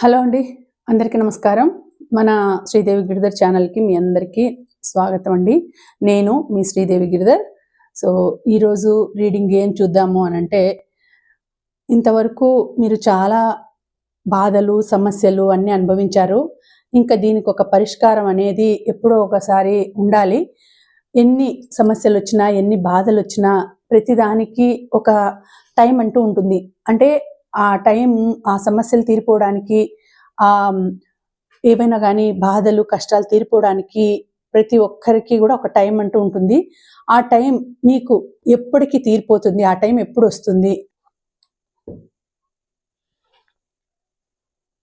Hello అండి, అందరికీ నమస్కారం. మన శ్రీదేవి గిరిధర్ ఛానల్కి మీ అందరికీ స్వాగతం అండి. నేను మీ శ్రీదేవి గిరిధర్. సో ఈరోజు రీడింగ్ ఏం చూద్దాము అని అంటే, ఇంతవరకు మీరు చాలా బాధలు సమస్యలు అన్నీ అనుభవించారు. ఇంకా దీనికి ఒక పరిష్కారం అనేది ఎప్పుడో ఒకసారి ఉండాలి. ఎన్ని సమస్యలు వచ్చినా ఎన్ని బాధలు వచ్చినా ప్రతిదానికి ఒక టైం అంటూ ఉంటుంది. అంటే ఆ టైం ఆ సమస్యలు తీరిపోవడానికి ఏవైనా కానీ బాధలు కష్టాలు తీరిపోవడానికి ప్రతి ఒక్కరికి కూడా ఒక టైం అంటూ ఉంటుంది. ఆ టైం మీకు ఎప్పటికీ తీరిపోతుంది, ఆ టైం ఎప్పుడు వస్తుంది?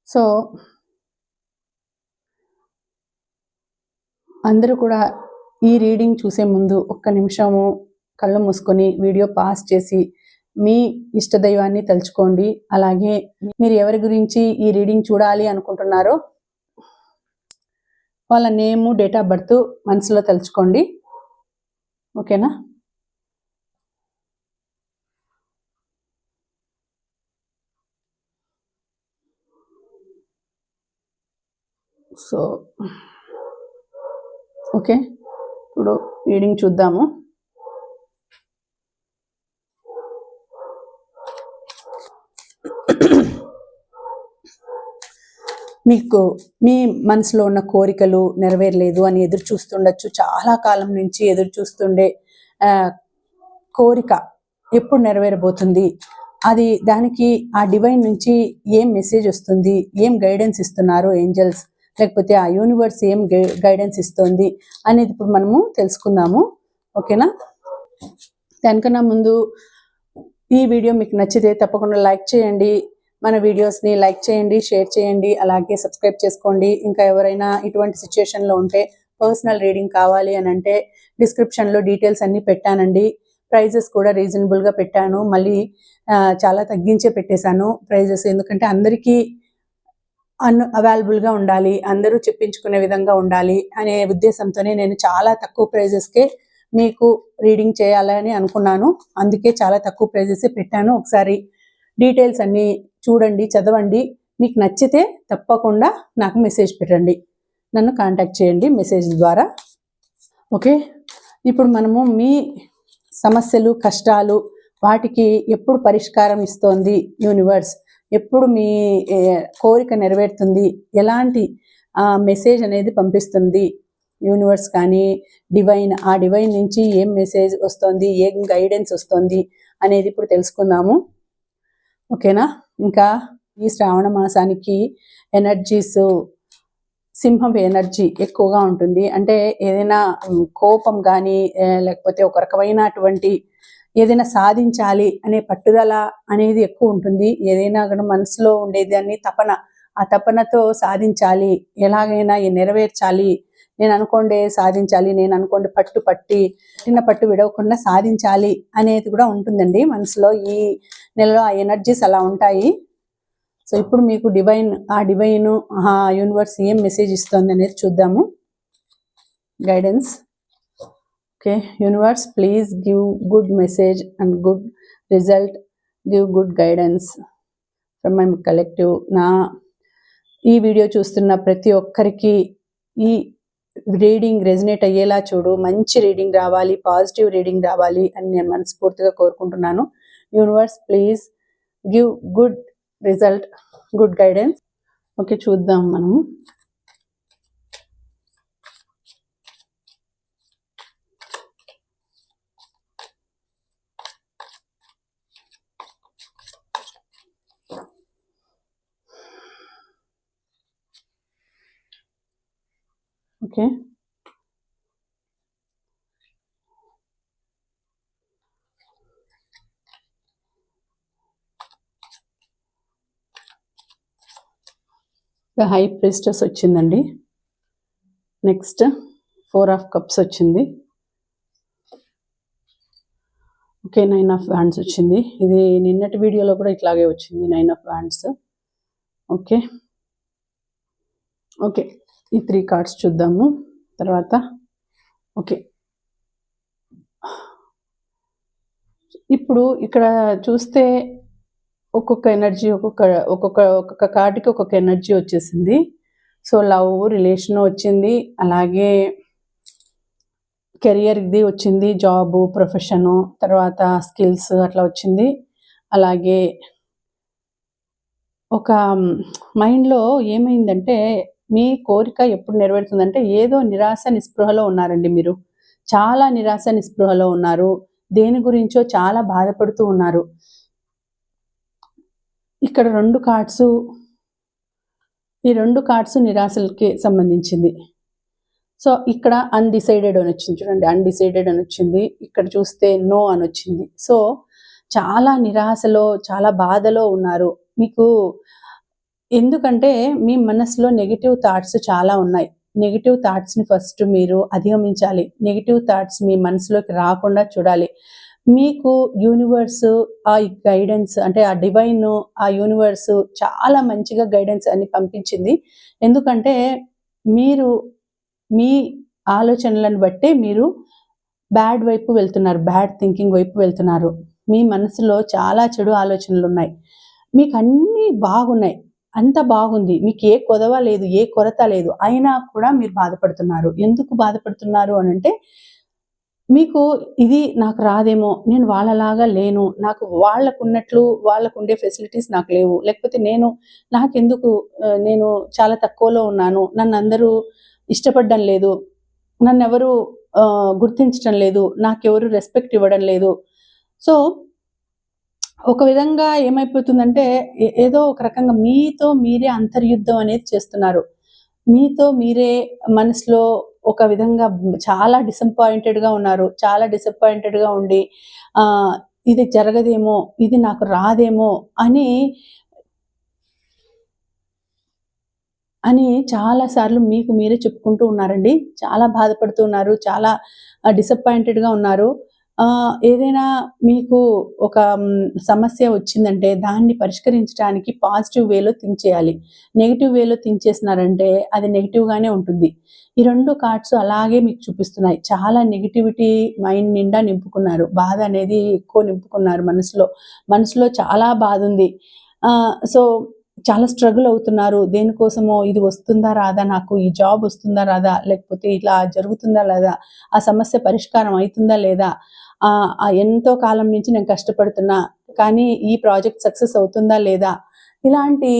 సో అందరూ కూడా ఈ రీడింగ్ చూసే ముందు ఒక్క నిమిషము కళ్ళు మూసుకొని వీడియో పాస్ చేసి మీ ఇష్టదైవాన్ని తలుచుకోండి. అలాగే మీరు ఎవరి గురించి ఈ రీడింగ్ చూడాలి అనుకుంటున్నారో వాళ్ళ నేము, డేట్ ఆఫ్ బర్త్ మనసులో తలుచుకోండి. ఓకేనా? సో ఓకే, ఇప్పుడు రీడింగ్ చూద్దాము. మీకు మీ మనసులో ఉన్న కోరికలు నెరవేరలేదు అని ఎదురు చూస్తుండొచ్చు. చాలా కాలం నుంచి ఎదురు చూస్తుండే కోరిక ఎప్పుడు నెరవేరబోతుంది, అది దానికి ఆ డివైన్ నుంచి ఏం మెసేజ్ వస్తుంది, ఏం గైడెన్స్ ఇస్తున్నారు ఏంజల్స్, లేకపోతే ఆ యూనివర్స్ ఏం గైడెన్స్ ఇస్తుంది అనేది ఇప్పుడు మనము తెలుసుకుందాము. ఓకేనా? దానికన్నా ముందు ఈ వీడియో మీకు నచ్చితే తప్పకుండా లైక్ చేయండి. మన వీడియోస్ని లైక్ చేయండి, షేర్ చేయండి, అలాగే సబ్స్క్రైబ్ చేసుకోండి. ఇంకా ఎవరైనా ఇటువంటి సిచ్యుయేషన్లో ఉంటే పర్సనల్ రీడింగ్ కావాలి అని అంటే డిస్క్రిప్షన్లో డీటెయిల్స్ అన్నీ పెట్టానండి. ప్రైజెస్ కూడా రీజనబుల్గా పెట్టాను. మళ్ళీ చాలా తగ్గించే పెట్టేశాను ప్రైజెస్. ఎందుకంటే అందరికీ అవైలబుల్గా ఉండాలి, అందరూ చెప్పించుకునే విధంగా ఉండాలి అనే ఉద్దేశంతోనే నేను చాలా తక్కువ ప్రైజెస్కే మీకు రీడింగ్ చేయాలని అనుకున్నాను. అందుకే చాలా తక్కువ ప్రైజెస్ పెట్టాను. ఒకసారి డీటెయిల్స్ అన్నీ చూడండి, చదవండి. మీకు నచ్చితే తప్పకుండా నాకు మెసేజ్ పెట్టండి, నన్ను కాంటాక్ట్ చేయండి మెసేజ్ ద్వారా. ఓకే, ఇప్పుడు మనము మీ సమస్యలు, కష్టాలు, వాటికి ఎప్పుడు పరిష్కారం ఇస్తోంది యూనివర్స్, ఎప్పుడు మీ కోరిక నెరవేరుతుంది, ఎలాంటి మెసేజ్ అనేది పంపిస్తుంది యూనివర్స్ కానీ డివైన్, ఆ డివైన్ నుంచి ఏం మెసేజ్ వస్తుంది, ఏం గైడెన్స్ వస్తుంది అనేది ఇప్పుడు తెలుసుకుందాము. ఓకేనా? ఇంకా ఈ శ్రావణ మాసానికి ఎనర్జీస్, సింహం ఎనర్జీ ఎక్కువగా ఉంటుంది. అంటే ఏదైనా కోపం కానీ లేకపోతే ఒక రకమైనటువంటి ఏదైనా సాధించాలి అనే పట్టుదల అనేది ఎక్కువ ఉంటుంది. ఏదైనా కూడా మనసులో ఉండేదాన్ని తపన, ఆ తపనతో సాధించాలి, ఎలాగైనా నెరవేర్చాలి, నేను అనుకోండి సాధించాలి, నేను అనుకోండి పట్టి చిన్న పట్టు విడవకుండా సాధించాలి అనేది కూడా ఉంటుందండి మనసులో. ఈ నెలలో ఆ ఎనర్జీస్ అలా ఉంటాయి. సో ఇప్పుడు మీకు ఆ డివైన్ యూనివర్స్ ఏం మెసేజ్ ఇస్తుంది అనేది చూద్దాము. Guidance. Okay, universe please give good message and good result, give good guidance from my collective. ఈ వీడియో చూస్తున్న ప్రతి ఒక్కరికి ఈ రీడింగ్ రెజనేట్ అయ్యేలా చూడు, మంచి రీడింగ్ రావాలి, పాజిటివ్ రీడింగ్ రావాలి అని నేను మనస్ఫూర్తిగా కోరుకుంటున్నాను. Universe please give good result, good guidance. Okay, చూద్దాం మనము. ఓకే, హై ప్రీస్టెస్ వచ్చిందండి. నెక్స్ట్ 4 ఆఫ్ కప్స్ వచ్చింది. ఓకే, 9 ఆఫ్ వ్యాండ్స్ వచ్చింది. ఇది నిన్నటి వీడియోలో కూడా ఇట్లాగే వచ్చింది, 9 ఆఫ్ వ్యాండ్స్. ఓకే ఓకే, ఈ 3 కార్డ్స్ చూద్దాము తర్వాత. ఓకే, ఇప్పుడు ఇక్కడ చూస్తే ఒక్కొక్క ఎనర్జీ ఒక్కొక్క కార్డ్కి ఒక్కొక్క ఎనర్జీ వచ్చేసింది. సో లవ్, రిలేషన్ వచ్చింది, అలాగే కెరియర్ది వచ్చింది, జాబు, ప్రొఫెషను, తర్వాత స్కిల్స్ అట్లా వచ్చింది. అలాగే ఒక మైండ్లో ఏమైందంటే మీ కోరిక ఎప్పుడు నెరవేరుతుందంటే ఏదో నిరాశ నిస్పృహలో ఉన్నారండి మీరు. చాలా నిరాశ నిస్పృహలో ఉన్నారు. దేని గురించో చాలా బాధపడుతూ ఉన్నారు. ఇక్కడ 2 కార్డ్సు, ఈ 2 కార్డ్స్ నిరాశలకి సంబంధించింది. సో ఇక్కడ అన్‌డిసైడెడ్ అని వచ్చింది చూడండి. అన్‌డిసైడెడ్ అని వచ్చింది. ఇక్కడ చూస్తే నో అని వచ్చింది. సో చాలా నిరాశలో, చాలా బాధలో ఉన్నారు. మీకు ఎందుకంటే మీ మనసులో నెగెటివ్ థాట్స్ చాలా ఉన్నాయి. నెగెటివ్ థాట్స్‌ని ఫస్ట్ మీరు అధిగమించాలి. నెగెటివ్ థాట్స్ మీ మనసులోకి రాకుండా చూడాలి. మీకు యూనివర్స్ ఆ గైడెన్స్ అంటే ఆ డివైన్, ఆ యూనివర్స్ చాలా మంచిగా గైడెన్స్ అని పంపించింది. ఎందుకంటే మీరు మీ ఆలోచనలను బట్టే మీరు బ్యాడ్ వైపు వెళ్తున్నారు. బ్యాడ్ థింకింగ్ వైపు వెళ్తున్నారు. మీ మనసులో చాలా చెడు ఆలోచనలున్నాయి. మీకు అన్నీ బాగున్నాయి. అంతా బాగుంది. మీకు ఏ కొదవ లేదు, ఏ కొరత లేదు. అయినా కూడా మీరు బాధపడుతున్నారు. ఎందుకు బాధపడుతున్నారు అనంటే మీకు ఇది నాకు రాదేమో, నేను వాళ్ళలాగా లేను, నాకు వాళ్ళకున్నట్లు వాళ్ళకుండే ఫెసిలిటీస్ నాకు లేవు, లేకపోతే నాకెందుకు నేను చాలా తక్కువలో ఉన్నాను, నన్నందరూ ఇష్టపడడం లేదు, నన్నెవరు గుర్తించడం లేదు, నాకెవరు రెస్పెక్ట్ ఇవ్వడం లేదు. సో ఒక విధంగా ఏమైపోతుందంటే ఏదో ఒక రకంగా మీతో మీరే అంతర్యుద్ధం అనేది చేస్తున్నారు. మీతో మీరే మనసులో ఒక విధంగా చాలా డిసప్పాయింటెడ్‌గా ఉన్నారు. చాలా డిసప్పాయింటెడ్‌గా ఉండి ఇది జరగదేమో, ఇది నాకు రాదేమో అని చాలా సార్లు మీకు మీరే చెప్పుకుంటూ ఉన్నారండి. చాలా బాధపడుతూ ఉన్నారు. చాలా డిసప్పాయింటెడ్‌గా ఉన్నారు. ఏదైనా మీకు ఒక సమస్య వచ్చిందంటే దాన్ని పరిష్కరించడానికి పాజిటివ్ వేలో థింక్ చేయాలి. నెగెటివ్ వేలో థింక్ చేసినారంటే అది నెగెటివ్‌గానే ఉంటుంది. ఈ 2 కార్డ్స్ అలాగే మీకు చూపిస్తున్నాయి. చాలా నెగటివిటీ మైండ్ నిండా నింపుకున్నారు. బాధ అనేది ఎక్కువ నింపుకున్నారు మనసులో. మనసులో చాలా బాధుంది. సో చాలా స్ట్రగుల్ అవుతున్నారు. దేనికోసమో ఇది వస్తుందా రాదా, నాకు ఈ జాబ్ వస్తుందా రాదా, లేకపోతే ఇలా జరుగుతుందా లేదా, ఆ సమస్య పరిష్కారం అవుతుందా లేదా, ఎంతో కాలం నుంచి నేను కష్టపడుతున్నా కానీ ఈ ప్రాజెక్ట్ సక్సెస్ అవుతుందా లేదా, ఇలాంటి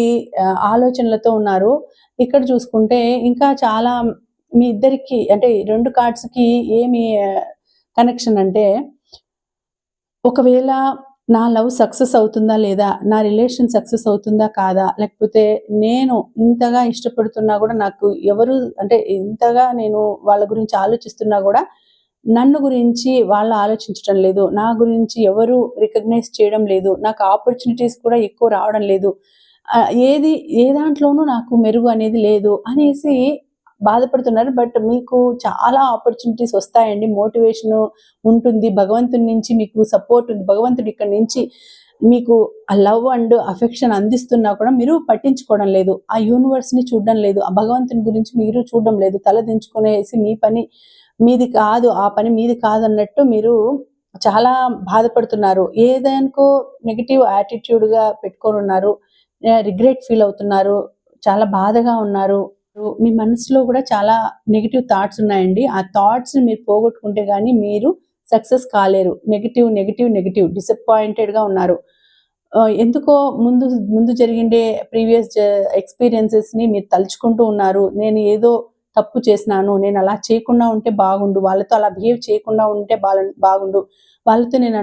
ఆలోచనలతో ఉన్నారు. ఇక్కడ చూసుకుంటే ఇంకా చాలా మీ ఇద్దరికి అంటే 2 కార్డ్స్‌కి ఏమి కనెక్షన్ అంటే ఒకవేళ నా లవ్ సక్సెస్ అవుతుందా లేదా, నా రిలేషన్ సక్సెస్ అవుతుందా కాదా, లేకపోతే నేను ఇంతగా ఇష్టపడుతున్నా కూడా నాకు ఎవరు అంటే ఇంతగా నేను వాళ్ళ గురించి ఆలోచిస్తున్నా కూడా నన్ను గురించి వాళ్ళు ఆలోచించడం లేదు, నా గురించి ఎవరు రికగ్నైజ్ చేయడం లేదు, నాకు ఆపర్చునిటీస్ కూడా ఎక్కువ రావడం లేదు, ఏ దాంట్లోనూ నాకు మెరుగు అనేది లేదు అనేసి బాధపడుతున్నారు. బట్ మీకు చాలా ఆపర్చునిటీస్ వస్తాయండి. మోటివేషన్ ఉంటుంది. భగవంతుడి నుంచి మీకు సపోర్ట్ ఉంది. భగవంతుడు ఇక్కడ నుంచి మీకు ఆ లవ్ అండ్ అఫెక్షన్ అందిస్తున్నా కూడా మీరు పట్టించుకోవడం లేదు. ఆ యూనివర్స్‌ని చూడడం లేదు. ఆ భగవంతుని గురించి మీరు చూడడం లేదు. తల దించుకునేసి మీ పని మీది కాదు, ఆ పని మీది కాదన్నట్టు మీరు చాలా బాధపడుతున్నారు. ఏదానికో నెగెటివ్ యాటిట్యూడ్‌గా పెట్టుకొనున్నారు. రిగ్రెట్ ఫీల్ అవుతున్నారు. చాలా బాధగా ఉన్నారు. మీ మనసులో కూడా చాలా నెగెటివ్ థాట్స్ ఉన్నాయండి. ఆ థాట్స్‌ని మీరు పోగొట్టుకుంటే గానీ మీరు సక్సెస్ కాలేరు. నెగెటివ్ డిసప్పాయింటెడ్‌గా ఉన్నారు. ఎందుకో ముందు జరిగిండే ప్రీవియస్ ఎక్స్‌పీరియన్సెస్‌ని మీరు తలుచుకుంటూ ఉన్నారు. నేను ఏదో తప్పు చేసినాను, నేను అలా చేయకుండా ఉంటే బాగుండు, వాళ్ళతో అలా బిహేవ్ చేయకుండా ఉంటే బాగుండు, వాళ్ళతో నేను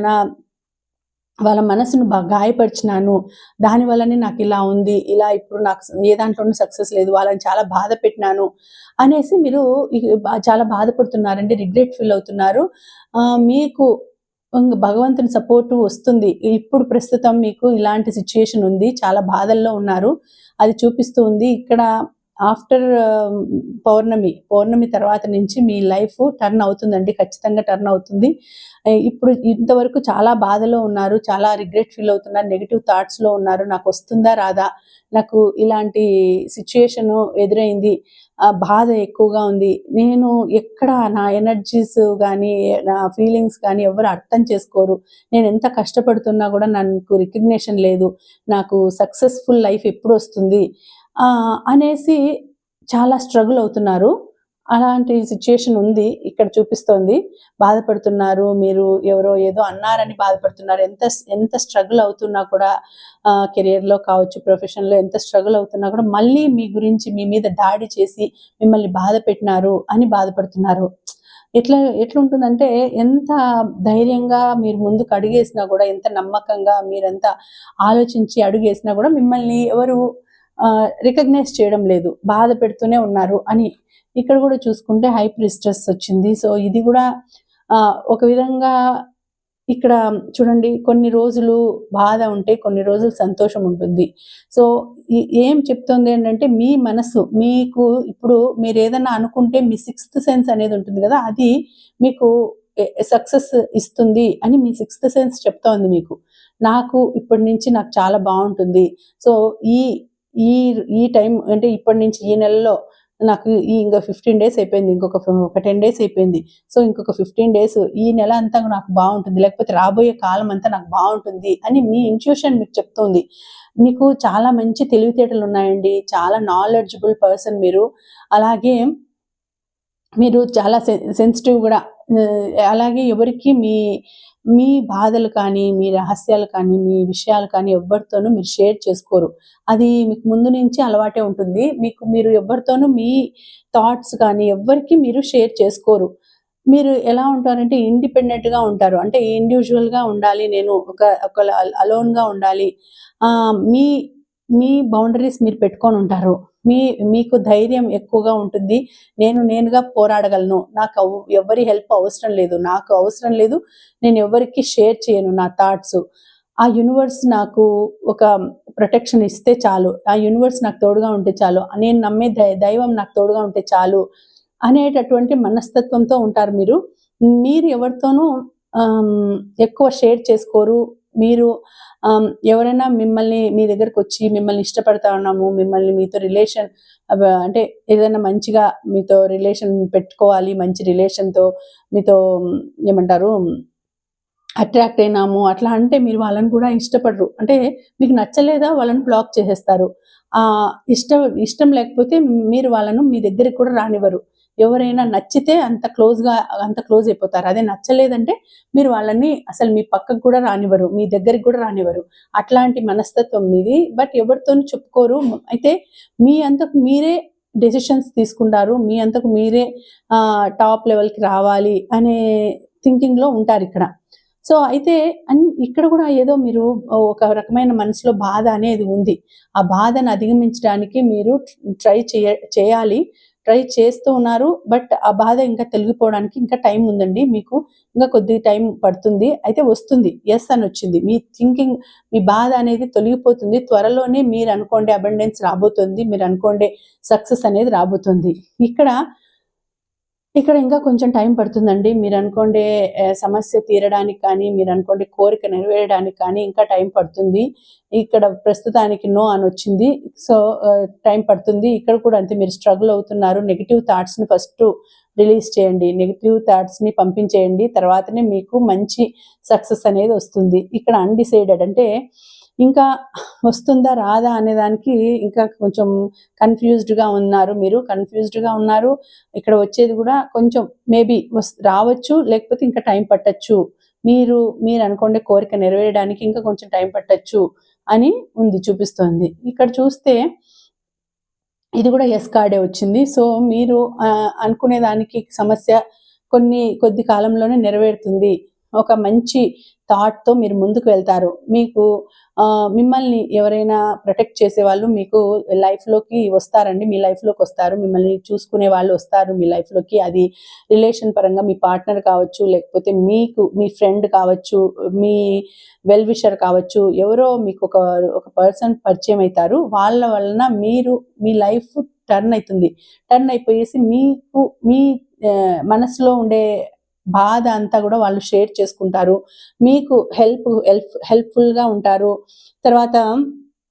వాళ్ళ మనసును గాయపరిచినాను, దానివల్లనే నాకు ఇలా ఉంది, ఇలా ఇప్పుడు నాకు ఏ దాంట్లోనూ సక్సెస్ లేదు, వాళ్ళని చాలా బాధ పెట్టినాను అనేసి మీరు చాలా బాధపడుతున్నారండి. రిగ్రెట్ ఫీల్ అవుతున్నారు. మీకు భగవంతుని సపోర్టు వస్తుంది. ఇప్పుడు ప్రస్తుతం మీకు ఇలాంటి సిచ్యుయేషన్ ఉంది. చాలా బాధల్లో ఉన్నారు. అది చూపిస్తూ ఉంది. ఇక్కడ ఆఫ్టర్ పౌర్ణమి తర్వాత నుంచి మీ లైఫ్ టర్న్ అవుతుందండి, ఖచ్చితంగా టర్న్ అవుతుంది. ఇప్పుడు ఇంతవరకు చాలా బాధలో ఉన్నారు, చాలా రిగ్రెట్ ఫీల్ అవుతున్నారు, నెగిటివ్ థాట్స్లో ఉన్నారు. నాకు వస్తుందా రాదా, నాకు ఇలాంటి సిచ్యుయేషన్ ఎదురైంది, బాధ ఎక్కువగా ఉంది, నేను ఎక్కడ నా ఎనర్జీస్ కానీ నా ఫీలింగ్స్ కానీ ఎవరు అర్థం చేసుకోరు, నేను ఎంత కష్టపడుతున్నా కూడా నాకు రికగ్నిషన్ లేదు, నాకు సక్సెస్ఫుల్ లైఫ్ ఎప్పుడు వస్తుంది అనేసి చాలా స్ట్రగుల్ అవుతున్నారు. అలాంటి సిచ్యుయేషన్ ఉంది ఇక్కడ చూపిస్తోంది. బాధపడుతున్నారు, మీరు ఎవరో ఏదో అన్నారని బాధపడుతున్నారు. ఎంత ఎంత స్ట్రగుల్ అవుతున్నా కూడా కెరియర్‌లో కావచ్చు, ప్రొఫెషన్‌లో ఎంత స్ట్రగుల్ అవుతున్నా కూడా మళ్ళీ మీ గురించి మీ మీద దాడి చేసి మిమ్మల్ని బాధ పెట్టినారు అని బాధపడుతున్నారు. ఎట్లుంటుందంటే ఎంత ధైర్యంగా మీరు ముందుకు అడుగేసినా కూడా, ఎంత నమ్మకంగా మీరెంత ఆలోచించి అడుగేసినా కూడా మిమ్మల్ని ఎవరు రికగ్నైజ్ చేయడం లేదు, బాధ పెడుతూనే ఉన్నారు అని. ఇక్కడ కూడా చూసుకుంటే హై ప్రీస్టెస్ వచ్చింది. సో ఇది కూడా ఒక విధంగా ఇక్కడ చూడండి, కొన్ని రోజులు బాధ ఉంటే కొన్ని రోజులు సంతోషం ఉంటుంది. సో ఏం చెప్తుంది ఏంటంటే, మీ మనసు మీకు ఇప్పుడు మీరు ఏదైనా అనుకుంటే మీ సిక్స్త్ సెన్స్ అనేది ఉంటుంది కదా, అది మీకు సక్సెస్ ఇస్తుంది అని మీ సిక్స్త్ సెన్స్ చెప్తోంది మీకు. నాకు ఇప్పటి నుంచి నాకు చాలా బాగుంటుంది, సో ఈ ఈ ఈ టైం అంటే ఇప్పటి నుంచి ఈ నెలలో నాకు ఇంకా 15 డేస్ అయిపోయింది, ఇంకొక 10 డేస్ అయిపోయింది, సో ఇంకొక 15 డేస్ ఈ నెల అంతా నాకు బాగుంటుంది, లేకపోతే రాబోయే కాలం అంతా నాకు బాగుంటుంది అని మీ ఇంట్యూషన్ మీకు చెప్తుంది. మీకు చాలా మంచి తెలివితేటలు ఉన్నాయండి, చాలా నాలెడ్జబుల్ పర్సన్ మీరు. అలాగే మీరు చాలా సెన్సిటివ్ కూడా. అలాగే ఎవరికి మీ మీ బాధలు కానీ, మీ రహస్యాలు కానీ, మీ విషయాలు కానీ ఎవ్వరితోనూ మీరు షేర్ చేసుకోరు. అది మీకు ముందు నుంచి అలవాటే ఉంటుంది. మీరు ఎవ్వరితోనూ మీ థాట్స్ కానీ ఎవ్వరికి మీరు షేర్ చేసుకోరు. మీరు ఎలా ఉంటారంటే ఇండిపెండెంట్‌గా ఉంటారు. అంటే ఇండివిడ్యువల్‌గా ఉండాలి, నేను ఒక అలోన్‌గా ఉండాలి. మీ మీ బౌండరీస్ మీరు పెట్టుకొనుంటారు. మీకు ధైర్యం ఎక్కువగా ఉంటుంది. నేనుగా పోరాడగలను, నాకు ఎవ్వరి హెల్ప్ అవసరం లేదు, నాకు అవసరం లేదు, నేను ఎవరికీ షేర్ చేయను నా థాట్స్. ఆ యూనివర్స్ నాకు ఒక ప్రొటెక్షన్ ఇస్తే చాలు, ఆ యూనివర్స్ నాకు తోడుగా ఉంటే చాలు, నేను నమ్మే దైవం నాకు తోడుగా ఉంటే చాలు అనేటటువంటి మనస్తత్వంతో ఉంటారు మీరు. మీరు ఎవరితోనూ ఎక్కువ షేర్ చేసుకోరు. మీరు ఎవరైనా మిమ్మల్ని మీ దగ్గరకొచ్చి మిమ్మల్ని ఇష్టపడతా ఉన్నాము, మీతో రిలేషన్ అంటే ఏదైనా మంచిగా మీతో రిలేషన్ పెట్టుకోవాలి, మంచి రిలేషన్‌తో మీతో ఏమంటారు అట్రాక్ట్ అయినాము అట్లా అంటే మీరు వాళ్ళని కూడా ఇష్టపడరు. అంటే మీకు నచ్చలేదా వాళ్ళని బ్లాక్ చేసేస్తారు. ఇష్టం లేకపోతే మీరు వాళ్ళను మీ దగ్గరికి కూడా రానివ్వరు. ఎవరైనా నచ్చితే అంత క్లోజ్ అయిపోతారు. అదే నచ్చలేదంటే మీరు వాళ్ళని అసలు మీ పక్కకు కూడా రానివ్వరు, మీ దగ్గరికి కూడా రానివ్వరు. అట్లాంటి మనస్తత్వం మీది. బట్ ఎవరితోనూ చెప్పుకోరు. అయితే మీ అంతకు మీరే డెసిషన్స్ తీసుకుంటారు. మీ అంతకు మీరే టాప్ లెవెల్‌కి రావాలి అనే థింకింగ్‌లో ఉంటారిక్కడ. సో అయితే ఇక్కడ కూడా ఏదో మీరు ఒక రకమైన మనసులో బాధ అనేది ఉంది. ఆ బాధను అధిగమించడానికి మీరు చేయాలి. ట్రై చేస్తూ ఉన్నారు. బట్ ఆ బాధ ఇంకా తొలగిపోవడానికి ఇంకా టైం ఉందండి మీకు. ఇంకా కొద్ది టైం పడుతుంది. అయితే వస్తుంది. యెస్ అని వచ్చింది. మీ థింకింగ్, మీ బాధ అనేది తొలగిపోతుంది. త్వరలోనే మీరు అనుకోండే అబండెన్స్ రాబోతుంది. మీరు అనుకోండే సక్సెస్ అనేది రాబోతుంది. ఇక్కడ ఇంకా కొంచెం టైం పడుతుందండి. మీరు అనుకోండే సమస్య తీరడానికి కానీ, మీరు అనుకోండే కోరిక నెరవేరడానికి కానీ ఇంకా టైం పడుతుంది. ఇక్కడ ప్రస్తుతానికి నో అని వచ్చింది. సో టైం పడుతుంది. ఇక్కడ కూడా అంతే, మీరు స్ట్రగుల్ అవుతున్నారు. నెగెటివ్ థాట్స్‌ని ఫస్ట్ రిలీజ్ చేయండి. నెగెటివ్ థాట్స్‌ని పంపించేయండి. తర్వాతనే మీకు మంచి సక్సెస్ అనేది వస్తుంది. ఇక్కడ అన్‌డిసైడెడ్ అంటే ఇంకా వస్తుందా రాదా అనే దానికి ఇంకా కొంచెం కన్‌ఫ్యూజ్డ్‌గా ఉన్నారు మీరు. ఇక్కడ వచ్చేది కూడా కొంచెం మేబీ రావచ్చు, లేకపోతే ఇంకా టైం పట్టొచ్చు. మీరు అనుకోండే కోరిక నెరవేరడానికి ఇంకా కొంచెం టైం పట్టొచ్చు అని చూపిస్తోంది. ఇక్కడ చూస్తే ఇది కూడా యెస్ కార్డే వచ్చింది. సో మీరు అనుకునే దానికి సమస్య కొద్ది కాలంలోనే నెరవేరుతుంది. ఒక మంచి థాట్‌తో మీరు ముందుకు వెళ్తారు. మీకు మిమ్మల్ని ఎవరైనా ప్రొటెక్ట్ చేసేవాళ్ళు మీకు లైఫ్‌లోకి వస్తారండి. మీ లైఫ్‌లోకి వస్తారు. మిమ్మల్ని చూసుకునే వాళ్ళు వస్తారు మీ లైఫ్‌లోకి. అది రిలేషన్ పరంగా మీ పార్ట్నర్ కావచ్చు, లేకపోతే మీ ఫ్రెండ్ కావచ్చు, మీ వెల్ విషర్ కావచ్చు. ఎవరో మీకు ఒక పర్సన్ పరిచయం అవుతారు. వాళ్ళ వలన మీరు మీ లైఫ్ టర్న్ అవుతుంది. టర్న్ అయిపోయేసి మీకు మీ మనసులో ఉండే బాధ అంతా కూడా వాళ్ళు షేర్ చేసుకుంటారు. మీకు హెల్ప్‌ఫుల్‌గా ఉంటారు. తర్వాత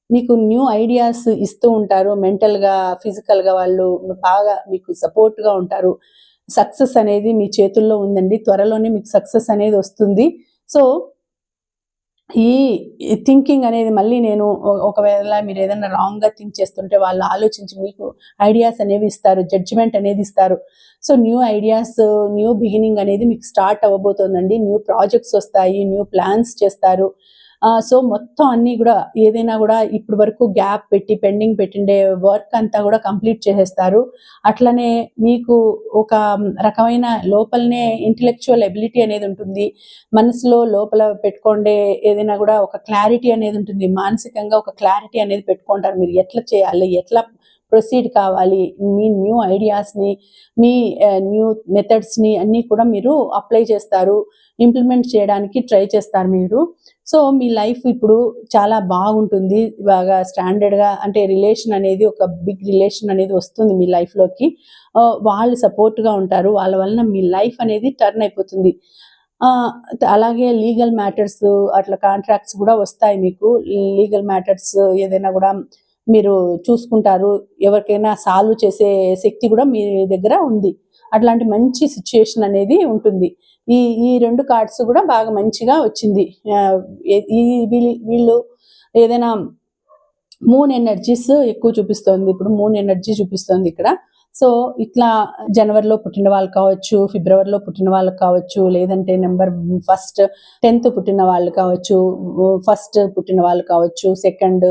మీకు న్యూ ఐడియాస్ ఇస్తూ ఉంటారు. మెంటల్‌గా, ఫిజికల్‌గా వాళ్ళు బాగా మీకు సపోర్ట్‌గా ఉంటారు. సక్సెస్ అనేది మీ చేతుల్లో ఉందండి. త్వరలోనే మీకు సక్సెస్ అనేది వస్తుంది. సో, ఈ థింకింగ్ అనేది మళ్ళీ నేను ఒకవేళ మీరు ఏదైనా రాంగ్‌గా థింక్ చేస్తుంటే వాళ్ళు ఆలోచించి మీకు ఐడియాస్ అనేవి ఇస్తారు. జడ్జ్‌మెంట్ అనేది ఇస్తారు. So, new ideas, new beginning అనేది మీకు స్టార్ట్ అవ్వబోతోందండి. న్యూ ప్రాజెక్ట్స్ వస్తాయి. న్యూ ప్లాన్స్ చేస్తారు. సో, మొత్తం అన్నీ గూడా ఏదైనా గూడా ఇప్పటి వరకు గ్యాప్ పెట్టి పెండింగ్ పెట్టిండే వర్క్ అంతా గూడా కంప్లీట్ చేసేస్తారు. అట్లనే మీకు ఒక రకమైన లోపలనే ఇంటెలెక్చువల్ ఎబిలిటీ అనేది ఉంటుంది. మనసులో లోపల పెట్టుకోండే ఏదైనా గూడా ఒక క్లారిటీ అనేది ఉంటుంది. మానసికంగా ఒక క్లారిటీ అనేది పెట్టుకుంటారు. మీరు ఎట్లా చేయాలి? ఎట్లా ప్రొసీడ్ కావాలి? మీ న్యూ ఐడియాస్‌ని, మీ న్యూ మెథడ్స్‌ని అన్నీ కూడా మీరు అప్లై చేస్తారు. ఇంప్లిమెంట్ చేయడానికి ట్రై చేస్తారు మీరు. సో, మీ లైఫ్ ఇప్పుడు చాలా బాగుంటుంది. బాగా స్టాండర్డ్‌గా అంటే రిలేషన్ అనేది ఒక బిగ్ రిలేషన్ అనేది వస్తుంది మీ లైఫ్‌లోకి. వాళ్ళు సపోర్ట్‌గా ఉంటారు. వాళ్ళ వలన మీ లైఫ్ అనేది టర్న్ అయిపోతుంది. ఆహ్, అలాగే లీగల్ మ్యాటర్స్ అట్లా కాంట్రాక్ట్స్ గూడా వస్తాయి మీకు. లీగల్ మ్యాటర్స్ ఏదైనా గూడా మీరు చూసుకుంటారు. ఎవరికైనా సాల్వ్ చేసే శక్తి గూడా మీ దగ్గర ఉంది. అట్లాంటి మంచి సిట్యుయేషన్ అనేది ఉంటుంది. ఈ ఈ 2 కార్డ్స్ గూడా బాగా మంచిగా వచ్చింది. ఆహ్, ఈ వీళ్ళు ఏదైనా మూన్ ఎనర్జీస్ ఎక్కువ చూపిస్తోంది. ఇప్పుడు మూన్ ఎనర్జీ చూపిస్తోంది ఇక్కడ. సో, ఇట్లా జనవరిలో పుట్టిన వాళ్ళు కావచ్చు, ఫిబ్రవరిలో పుట్టిన వాళ్ళు కావచ్చు, లేదంటే ఫస్ట్ 10థ్ పుట్టిన వాళ్ళు కావచ్చు, ఫస్ట్ పుట్టిన వాళ్ళు కావచ్చు, సెకండ్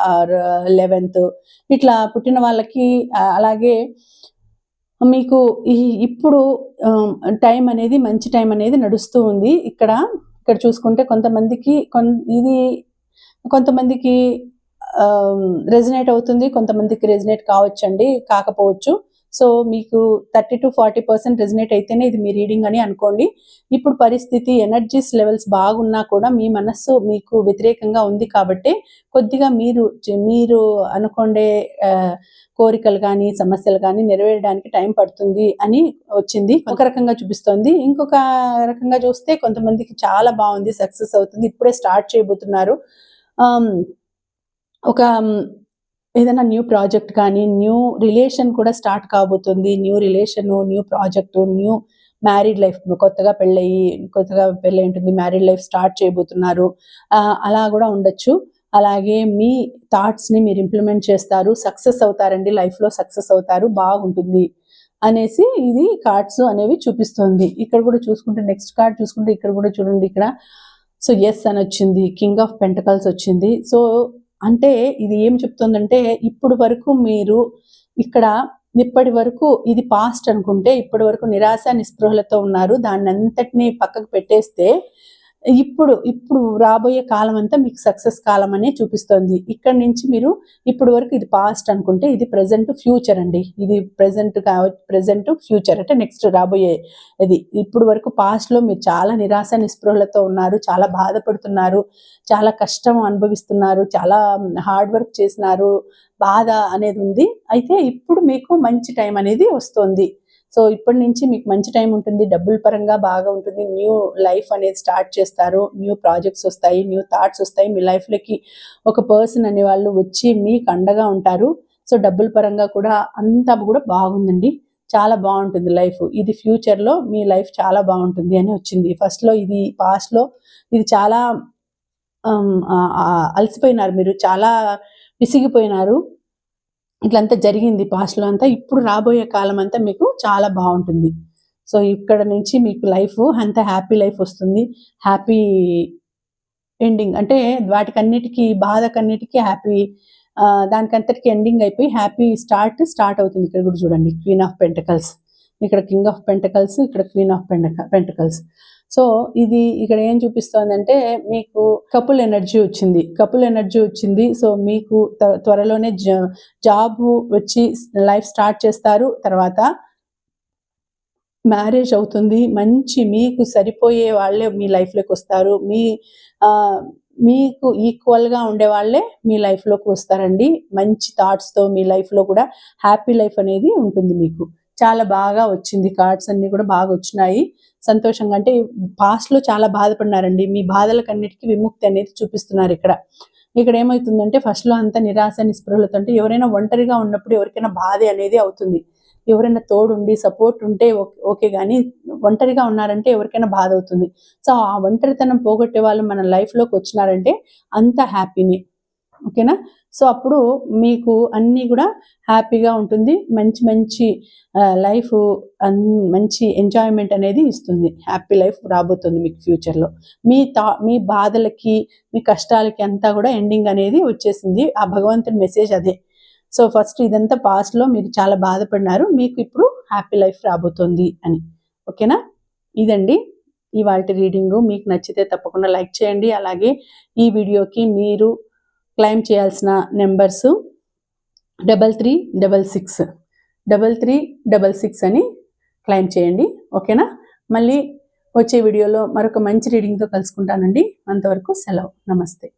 ఆర్ 11థ్ ఇట్లా పుట్టిన వాళ్ళకి అలాగే మీకు ఇప్పుడు టైం అనేది మంచి టైం అనేది నడుస్తూ ఉంది. ఇక్కడ చూసుకుంటే కొంతమందికి ఇది కొంతమందికి రెజొనేట్ అవుతుంది. కొంతమందికి రెజొనేట్ కావచ్చండి. కాకపోవచ్చు. సో, మీకు 30-40% రెజొనేట్ అయితేనే ఇది మీ రీడింగ్ అని అనుకోండి. ఇప్పుడు పరిస్థితి ఎనర్జీస్ లెవెల్స్ బాగున్నా కూడా మీ మనస్సు మీకు వ్యతిరేకంగా ఉంది కాబట్టే కొద్దిగా మీరు అనుకోండే కోరికలు గానీ, సమస్యలు గానీ నెరవేరడానికి టైం పడుతుంది అని వచ్చింది. ఒక రకంగా చూపిస్తోంది. ఇంకొక రకంగా చూస్తే కొంతమందికి చాలా బాగుంది. సక్సెస్ అవుతుంది. ఇప్పుడే స్టార్ట్ చేయబోతున్నారు. ఒక ఏదైనా న్యూ ప్రాజెక్ట్ కానీ, న్యూ రిలేషన్ కూడా స్టార్ట్ కాబోతుంది. New relation, new project, new married life కొత్తగా పెళ్ళయి ఉంటుంది. మ్యారీడ్ లైఫ్ స్టార్ట్ చేయబోతున్నారు. అలా గూడా ఉండొచ్చు. అలాగే మీ థాట్స్‌ని మీరు ఇంప్లిమెంట్ చేస్తారు. సక్సెస్ అవుతారండి. లైఫ్‌లో సక్సెస్ అవుతారు. బాగుంటుంది అనేసి ఇది కార్డ్స్ అనేవి చూపిస్తోంది. ఇక్కడ కూడా చూసుకుంటే నెక్స్ట్ కార్డ్ చూసుకుంటే ఇక్కడ కూడా చూడండి ఇక్కడ. సో, యెస్ అనొచ్చింది. కింగ్ ఆఫ్ పెంటకల్స్ వచ్చింది. సో, అంటే ఇది ఏం చెప్తుందంటే ఇప్పుడు వరకు మీరు ఇక్కడ ఇప్పటి వరకు ఇది పాస్ట్ అనుకుంటే ఇప్పటి వరకు నిరాశ నిస్పృహలతో ఉన్నారు. దాన్నంతటిని పక్కకు పెట్టేస్తే ఇప్పుడు రాబోయే కాలం అంతా మీకు సక్సెస్ కాలం అనే చూపిస్తోంది. ఇక్కడి నుంచి మీరు ఇప్పటి వరకు ఇది పాస్ట్ అనుకుంటే ఇది ప్రెజెంట్ ఫ్యూచర్ అండి. ఇది ప్రెజెంట్ ఫ్యూచర్ అంటే నెక్స్ట్ రాబోయే ఇది. ఇప్పుడు వరకు పాస్ట్‌లో మీరు చాలా నిరాశ నిస్పృహలతో ఉన్నారు. చాలా బాధపడుతున్నారు. చాలా కష్టం అనుభవిస్తున్నారు. చాలా హార్డ్ వర్క్ చేసినారు. బాధ అనేది ఉంది. అయితే ఇప్పుడు మీకు మంచి టైం అనేది వస్తోంది. సో, ఇప్పటి నుంచి మీకు మంచి టైం ఉంటుంది. డబ్బుల పరంగా బాగా ఉంటుంది. న్యూ లైఫ్ అనేది స్టార్ట్ చేస్తారు. న్యూ ప్రాజెక్ట్స్ వస్తాయి. న్యూ థాట్స్ వస్తాయి. మీ లైఫ్‌లోకి ఒక పర్సన్ అనేవాళ్ళు వచ్చి మీకు అండగా ఉంటారు. సో, డబ్బుల పరంగా కూడా అంతా కూడా బాగుందండి. చాలా బాగుంటుంది లైఫ్. ఇది ఫ్యూచర్‌లో మీ లైఫ్ చాలా బాగుంటుంది అని వచ్చింది. ఫస్ట్‌లో ఇది పాస్ట్‌లో ఇది చాలా అలసిపోయినారు మీరు. చాలా విసిగిపోయినారు. ఇట్లంతా జరిగింది పాస్ట్‌లో అంతా. ఇప్పుడు రాబోయే కాలం అంతా మీకు చాలా బాగుంటుంది. సో, ఇక్కడ నుంచి మీకు లైఫ్ అంతా హ్యాపీ లైఫ్ వస్తుంది. హ్యాపీ ఎండింగ్ అంటే వాటికన్నిటికి బాధకన్నిటికి హ్యాపీ దానికంతటికి ఎండింగ్ అయిపోయి హ్యాపీ స్టార్ట్ అవుతుంది. ఇక్కడ కూడా చూడండి క్వీన్ ఆఫ్ పెంటకల్స్. ఇక్కడ కింగ్ ఆఫ్ పెంటకల్స్, ఇక్కడ క్వీన్ ఆఫ్ పెంటకల్స్. సో, ఇది ఇక్కడ ఏం చూపిస్తోందంటే మీకు కపుల్ ఎనర్జీ వచ్చింది. సో, మీకు త్వరలోనే జాబు వచ్చి లైఫ్ స్టార్ట్ చేస్తారు. తర్వాత మ్యారేజ్ అవుతుంది. మంచి మీకు సరిపోయే వాళ్ళే మీ లైఫ్‌లోకి వస్తారు. మీకు ఈక్వల్గా ఉండే వాళ్ళే మీ లైఫ్లోకి వస్తారండి. మంచి థాట్స్తో మీ లైఫ్లో కూడా హ్యాపీ లైఫ్ అనేది ఉంటుంది. మీకు చాలా బాగా వచ్చింది, కార్డ్స్ అన్నీ కూడా బాగా వచ్చినాయి. సంతోషంగా, అంటే పాస్ట్లో చాలా బాధపడినారండి, మీ బాధలకన్నిటికీ విముక్తి అనేది చూపిస్తున్నారు ఇక్కడ. ఇక్కడ ఏమవుతుందంటే ఫస్ట్లో అంత నిరాశ నిస్పృహలతో, అంటే ఎవరైనా ఒంటరిగా ఉన్నప్పుడు ఎవరికైనా బాధ అనేది అవుతుంది. ఎవరైనా తోడుండి సపోర్ట్ ఉంటే ఓకే, కానీ ఒంటరిగా ఉన్నారంటే ఎవరికైనా బాధ అవుతుంది. సో ఆ ఒంటరితనం పోగొట్టే వాళ్ళు మన లైఫ్లోకి వచ్చినారంటే అంత హ్యాపీని, ఓకేనా. సో అప్పుడు మీకు అన్నీ కూడా హ్యాపీగా ఉంటుంది. మంచి మంచి లైఫ్, మంచి ఎంజాయ్మెంట్ అనేది ఇస్తుంది. హ్యాపీ లైఫ్ రాబోతుంది మీకు ఫ్యూచర్లో. మీ బాధలకి మీ కష్టాలకి అంతా కూడా ఎండింగ్ అనేది వచ్చేసింది. ఆ భగవంతుని మెసేజ్ అదే. సో ఫస్ట్ ఇదంతా పాస్ట్లో మీరు చాలా బాధపడినారు, మీకు ఇప్పుడు హ్యాపీ లైఫ్ రాబోతుంది అని, ఓకేనా. ఇదండి ఇవాల్టి రీడింగు. మీకు నచ్చితే తప్పకుండా లైక్ చేయండి. అలాగే ఈ వీడియోకి మీరు క్లెయిమ్ చేయాల్సిన నెంబర్స్ 3366 3366 అని క్లెయిమ్ చేయండి, ఓకేనా. మళ్ళీ వచ్చే వీడియోలో మరొక మంచి రీడింగ్తో కలుసుకుంటానండి. అంతవరకు సెలవు, నమస్తే.